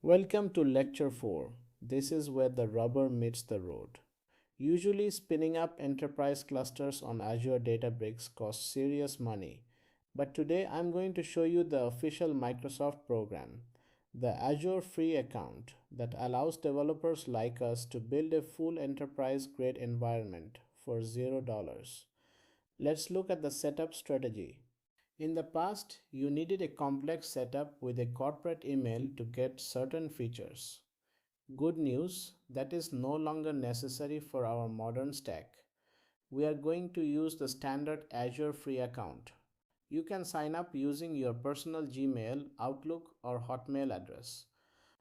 Welcome to Lecture 4. This is where the rubber meets the road. Usually, spinning up enterprise clusters on Azure Databricks costs serious money, but today I'm going to show you the official Microsoft program, the Azure free account that allows developers like us to build a full enterprise grade environment for $0. Let's look at the setup strategy. In the past, you needed a complex setup with a corporate email to get certain features. Good news, that is no longer necessary for our modern stack. We are going to use the standard Azure free account. You can sign up using your personal Gmail, Outlook, or Hotmail address.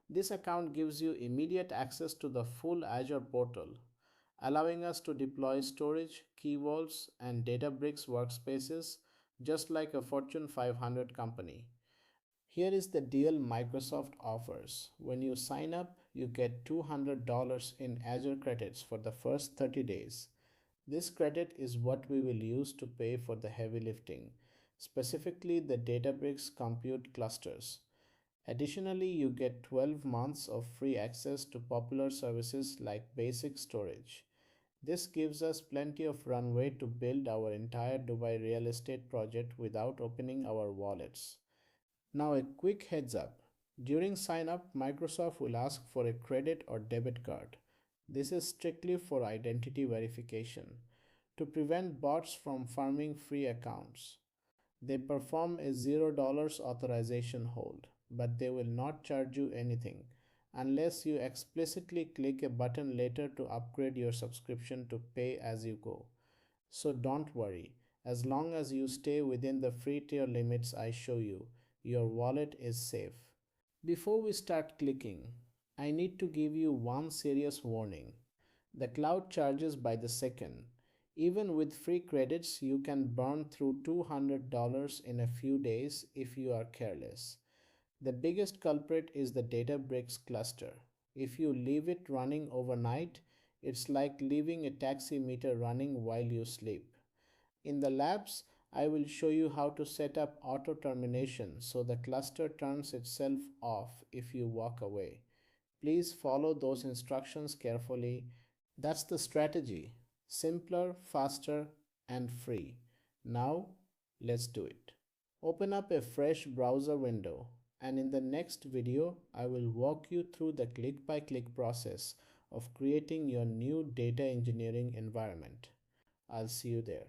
This account gives you immediate access to the full Azure portal, allowing us to deploy storage, key vaults, and Databricks workspaces just like a Fortune 500 company. Here is the deal Microsoft offers. When you sign up, you get $200 in Azure credits for the first 30 days. This credit is what we will use to pay for the heavy lifting, specifically the Databricks compute clusters. Additionally, you get 12 months of free access to popular services like basic storage. This gives us plenty of runway to build our entire Dubai real estate project without opening our wallets. Now, a quick heads up. During sign up, Microsoft will ask for a credit or debit card. This is strictly for identity verification to prevent bots from farming free accounts. They perform a $0 authorization hold, but they will not charge you anything unless you explicitly click a button later to upgrade your subscription to pay as you go. So don't worry, as long as you stay within the free tier limits I show you, your wallet is safe. Before we start clicking, I need to give you one serious warning. The cloud charges by the second. Even with free credits, you can burn through $200 in a few days if you are careless. The biggest culprit is the Databricks cluster. If you leave it running overnight, it's like leaving a taxi meter running while you sleep. In the labs, I will show you how to set up auto termination so the cluster turns itself off if you walk away. Please follow those instructions carefully. That's the strategy. Simpler, faster, and free. Now, let's do it. Open up a fresh browser window, and in the next video, I will walk you through the click-by-click process of creating your new data engineering environment. I'll see you there.